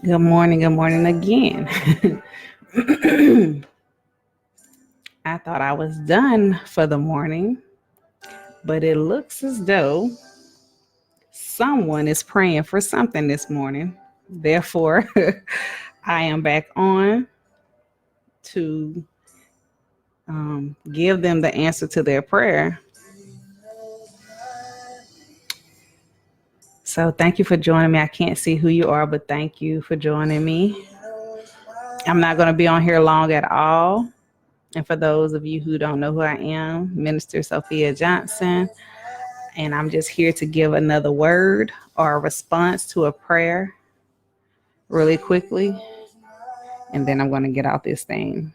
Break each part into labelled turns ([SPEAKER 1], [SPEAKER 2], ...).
[SPEAKER 1] Good morning. Good morning again. I thought I was done for the morning, but it looks as though someone is praying for something this morning. Therefore, I am back on to give them the answer to their prayer. So, thank you for joining me. I can't see who you are, but thank you for joining me. I'm not going to be on here long at all. And for those of you who don't know who I am, Minister Sophia Johnson, and I'm just here to give another word or a response to a prayer really quickly. And then I'm going to get out this thing.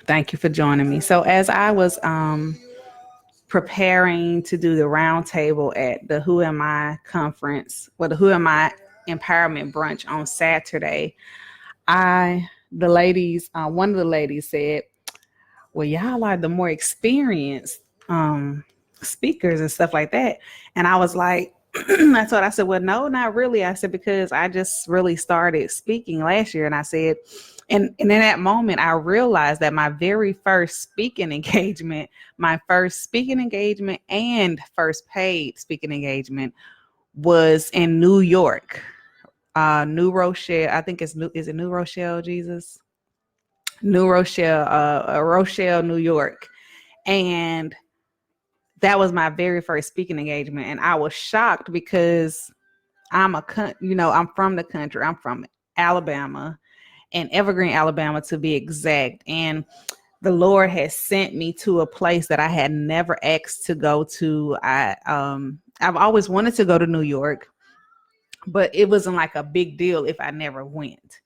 [SPEAKER 1] Thank you for joining me. So, as I was preparing to do the roundtable at the Who Am I conference, the Who Am I empowerment brunch on Saturday, one of the ladies said, well, y'all are the more experienced speakers and stuff like that. And I was like, that's what I said. Well, no, not really. I said, because I just really started speaking last year. And I said, and in that moment, I realized that my first speaking engagement and first paid speaking engagement was in New York, New Rochelle. I think is it New Rochelle, Jesus? New Rochelle, Rochelle, New York. And that was my very first speaking engagement. And I was shocked because I'm from the country. I'm from Alabama, and Evergreen, Alabama to be exact. And the Lord has sent me to a place that I had never asked to go to. I've always wanted to go to New York, but it wasn't like a big deal if I never went.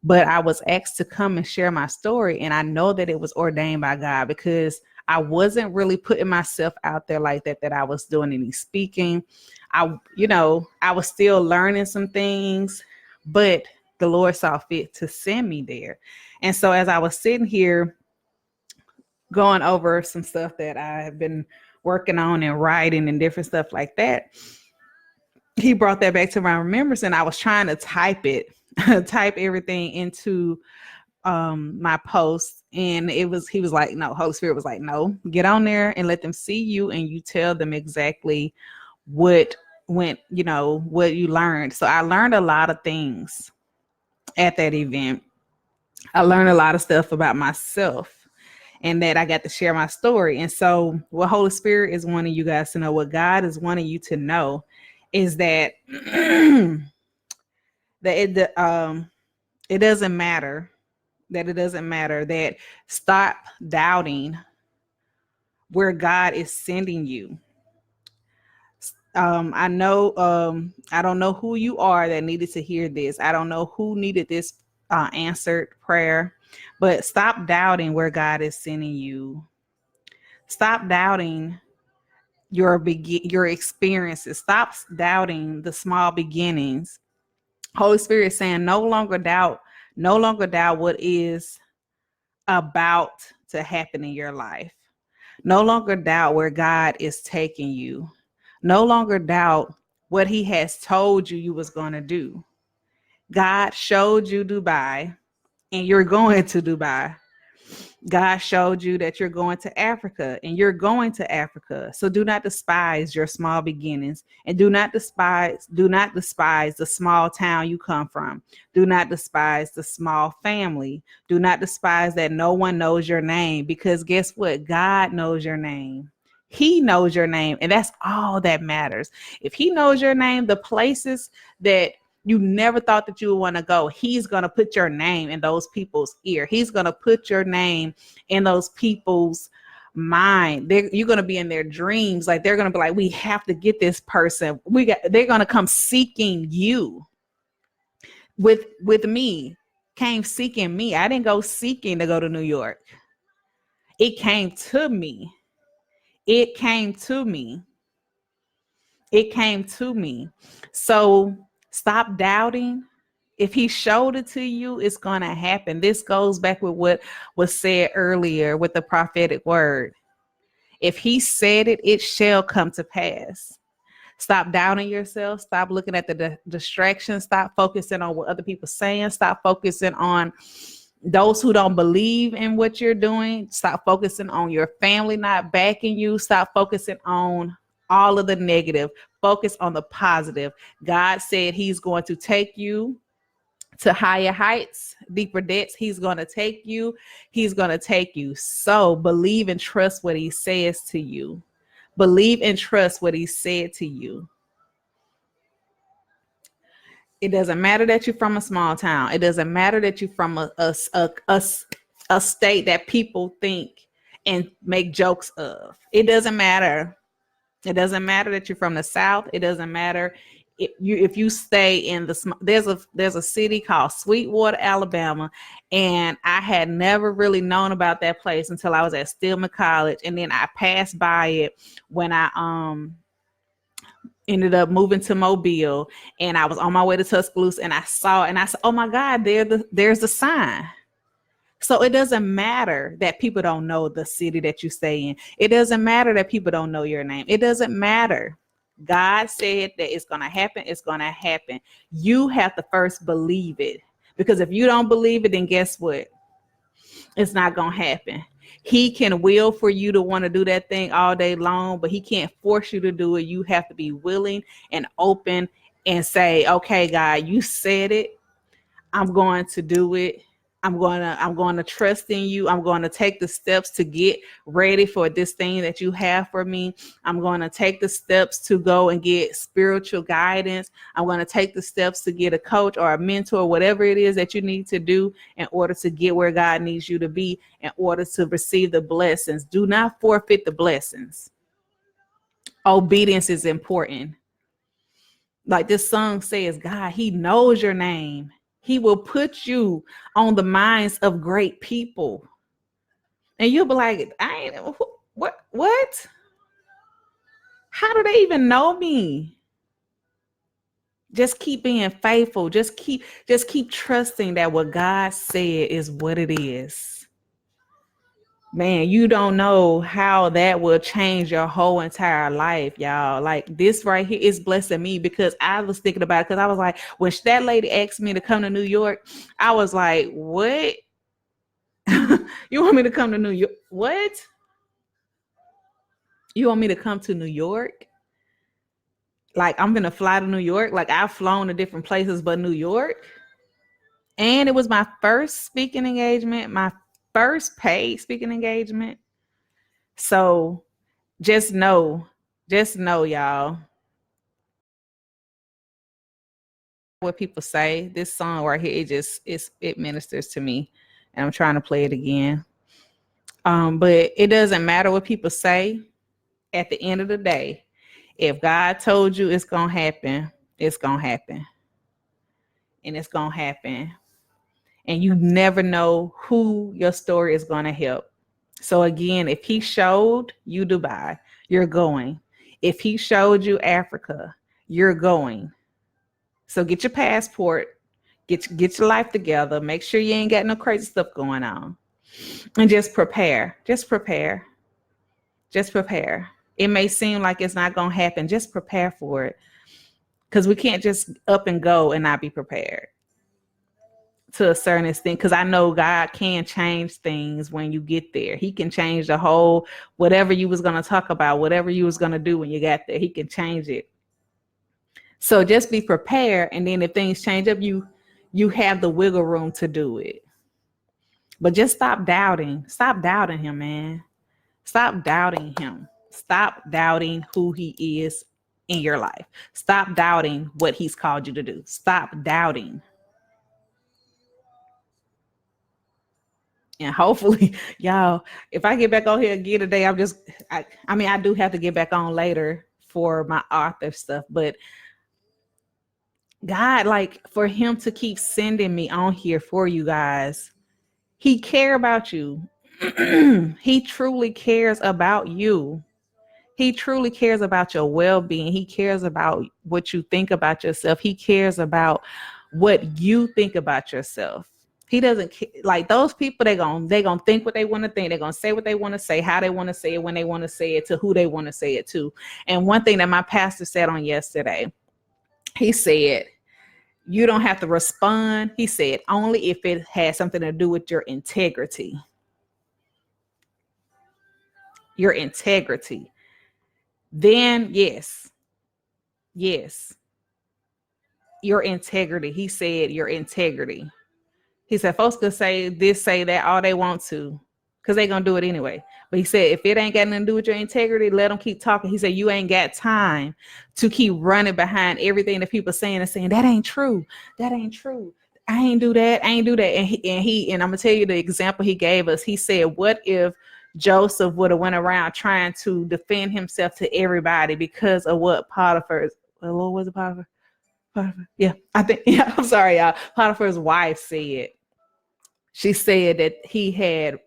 [SPEAKER 1] But I was asked to come and share my story, and I know that it was ordained by God because I wasn't really putting myself out there like that I was doing any speaking. I was still learning some things, but the Lord saw fit to send me there. And so as I was sitting here going over some stuff that I have been working on and writing and different stuff like that, he brought that back to my remembrance, and I was trying to type everything into my post, and he was like, no, Holy Spirit was like, no, get on there and let them see you, and you tell them exactly what what you learned. So I learned a lot of things at that event. I learned a lot of stuff about myself, and that I got to share my story. And so what Holy Spirit is wanting you guys to know, what God is wanting you to know, is that it doesn't matter, that stop doubting where God is sending you. I know, I don't know who you are that needed to hear this. I don't know who needed this answered prayer, but stop doubting where God is sending you. Stop doubting your experiences. Stop doubting the small beginnings. Holy Spirit is saying, no longer doubt what is about to happen in your life. No longer doubt where God is taking you. No longer doubt what he has told you was going to do. God showed you Dubai, and you're going to Dubai. God showed you that you're going to Africa, and you're going to Africa. So do not despise your small beginnings, and do not despise the small town you come from. Do not despise the small family. Do not despise that no one knows your name, because guess what? God knows your name. He knows your name, and that's all that matters. If he knows your name, the places that you never thought that you would want to go, he's going to put your name in those people's ear. He's going to put your name in those people's mind. You're going to be in their dreams. Like, they're going to be like, we have to get this person. They're going to come seeking you. With me, came seeking me. I didn't go seeking to go to New York. It came to me. It came to me. It came to me. So stop doubting. If he showed it to you, it's going to happen. This goes back with what was said earlier with the prophetic word. If he said it, it shall come to pass. Stop doubting yourself. Stop looking at the distractions. Stop focusing on what other people are saying. Stop focusing on those who don't believe in what you're doing. Stop focusing on your family not backing you. Stop focusing on all of the negative. Focus on the positive. God said he's going to take you to higher heights, deeper depths. He's going to take you. He's going to take you. So believe and trust what he says to you. Believe and trust what he said to you. It doesn't matter that you're from a small town. It doesn't matter that you're from a state that people think and make jokes of. It doesn't matter. It doesn't matter that you're from the South. It doesn't matter if you stay in there's a city called Sweetwater, Alabama, and I had never really known about that place until I was at Stillman College, and then I passed by it when I ended up moving to Mobile, and I was on my way to Tuscaloosa, and I said, oh my God, there's a sign. So it doesn't matter that people don't know the city that you stay in. It doesn't matter that people don't know your name. It doesn't matter. God said that it's going to happen. It's going to happen. You have to first believe it, because if you don't believe it, then guess what? It's not going to happen. He can will for you to want to do that thing all day long, but he can't force you to do it. You have to be willing and open and say, okay, God, you said it. I'm going to do it. I'm going to trust in you. I'm going to take the steps to get ready for this thing that you have for me. I'm going to take the steps to go and get spiritual guidance. I'm going to take the steps to get a coach or a mentor, whatever it is that you need to do in order to get where God needs you to be, in order to receive the blessings. Do not forfeit the blessings. Obedience is important. Like this song says, God, he knows your name. He will put you on the minds of great people. And you'll be like, what? How do they even know me? Just keep being faithful. Just keep trusting that what God said is what it is. Man, you don't know how that will change your whole entire life, y'all. Like this right here is blessing me, because I was thinking about it, because I was like, when that lady asked me to come to New York, I was like, what? You want me to come to New York? What? You want me to come to New York? Like I'm gonna fly to New York? Like I've flown to different places, but New York? And it was my first speaking engagement, my first paid speaking engagement. So just know, y'all, what people say. This song right here, it ministers to me, and I'm trying to play it again. But it doesn't matter what people say. At the end of the day, if God told you it's gonna happen, it's gonna happen, and it's gonna happen. And you never know who your story is going to help. So again, if he showed you Dubai, you're going. If he showed you Africa, you're going. So get your passport, get your life together. Make sure you ain't got no crazy stuff going on. And just prepare. Just prepare. Just prepare. It may seem like it's not going to happen. Just prepare for it. Because we can't just up and go and not be prepared. To a certain extent, because I know God can change things when you get there. He can change the whole, whatever you was going to talk about, whatever you was going to do when you got there, he can change it. So just be prepared. And then if things change up, you have the wiggle room to do it. But just stop doubting. Stop doubting him, man. Stop doubting him. Stop doubting who he is in your life. Stop doubting what he's called you to do. Stop doubting. And hopefully, y'all, if I get back on here again today, I do have to get back on later for my author stuff, but God, like for him to keep sending me on here for you guys, he cares about you. He truly cares about you. He truly cares about your well-being. He cares about what you think about yourself. He cares about what you think about yourself. He doesn't like those people. They gonna think what they want to think. They're gonna say what they want to say, how they want to say it, when they want to say it, to who they want to say it to. And one thing that my pastor said on yesterday, he said, you don't have to respond. He said, only if it has something to do with your integrity. Your integrity. Then yes. Your integrity. He said your integrity. He said, folks could say this, say that, all they want to, because they're going to do it anyway. But he said, if it ain't got nothing to do with your integrity, let them keep talking. He said, you ain't got time to keep running behind everything that people saying and saying, that ain't true. That ain't true. I ain't do that. I ain't do that. And I'm going to tell you the example he gave us. He said, what if Joseph would have went around trying to defend himself to everybody because of what Potiphar's, what was it, Potiphar? Yeah, I think, yeah, I'm sorry, y'all. Potiphar's wife said, she said that he had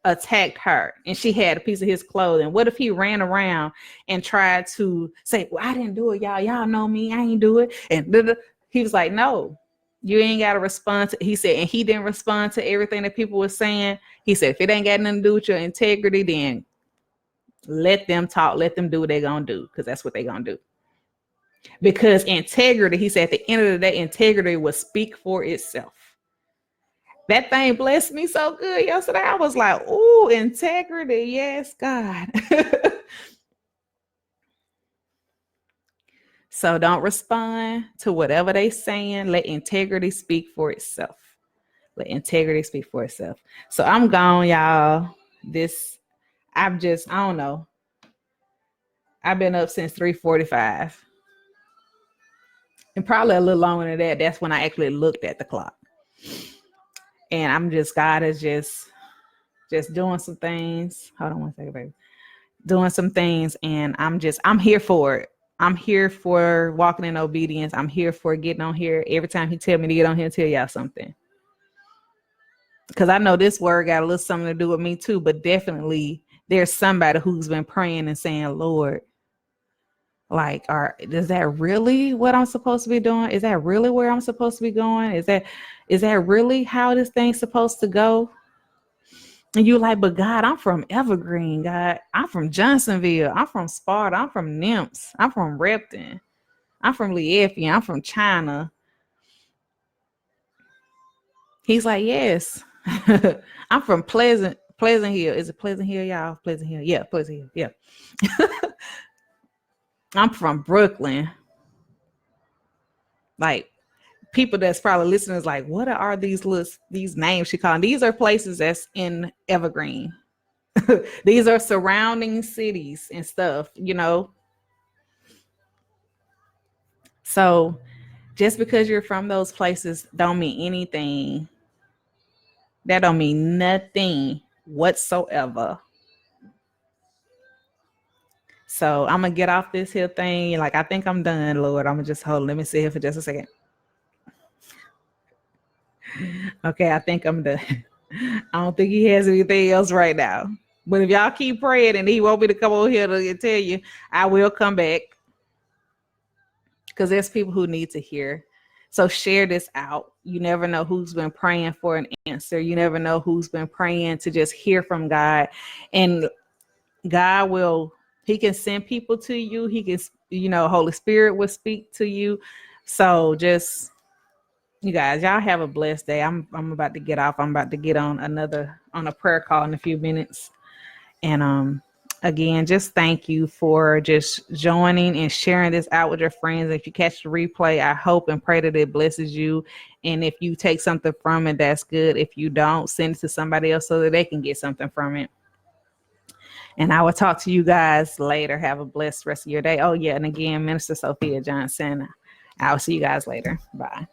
[SPEAKER 1] attacked her and she had a piece of his clothing. What if he ran around and tried to say, well, I didn't do it, y'all. Y'all know me. I ain't do it. And he was like, no, you ain't got to respond to, he said, and he didn't respond to everything that people were saying. He said, if it ain't got nothing to do with your integrity, then let them talk, let them do what they're going to do, because that's what they're going to do. Because integrity, he said, at the end of the day, integrity will speak for itself. That thing blessed me so good yesterday. I was like, ooh, integrity. Yes, God. So don't respond to whatever they saying. Let integrity speak for itself. Let integrity speak for itself. So I'm gone, y'all. I don't know. I've been up since 3:45. And probably a little longer than that. That's when I actually looked at the clock. And God is just doing some things. Hold on one second, baby. Doing some things. And I'm here for it. I'm here for walking in obedience. I'm here for getting on here. Every time he tell me to get on here and tell y'all something. Because I know this word got a little something to do with me too. But definitely there's somebody who's been praying and saying, Lord, like, is that really what I'm supposed to be doing? Is that really where I'm supposed to be going? Is that really how this thing's supposed to go? And you're like, but God, I'm from Evergreen, God. I'm from Johnsonville. I'm from Sparta. I'm from Nimps. I'm from Repton. I'm from Liefia. I'm from China. He's like, yes. I'm from Pleasant Hill. Is it Pleasant Hill, y'all? Pleasant Hill. Yeah, Pleasant Hill. Yeah. I'm from Brooklyn. Like, people that's probably listening is like, what are these names she calling? These are places that's in Evergreen. These are surrounding cities and stuff, you know. So just because you're from those places don't mean anything. That don't mean nothing whatsoever. So I'm gonna get off this here thing. Like, I think I'm done, Lord. I'm gonna just hold. Let me sit here for just a second. Okay, I think I'm done. I don't think he has anything else right now. But if y'all keep praying and he want me to come over here to tell you, I will come back. Because there's people who need to hear. So share this out. You never know who's been praying for an answer. You never know who's been praying to just hear from God. And God he can send people to you. He can, Holy Spirit will speak to you. So just, you guys, y'all have a blessed day. I'm about to get off. I'm about to get on a prayer call in a few minutes. And again, just thank you for just joining and sharing this out with your friends. If you catch the replay, I hope and pray that it blesses you. And if you take something from it, that's good. If you don't, send it to somebody else so that they can get something from it. And I will talk to you guys later. Have a blessed rest of your day. Oh, yeah. And again, Minister Sophia Johnson. I'll see you guys later. Bye.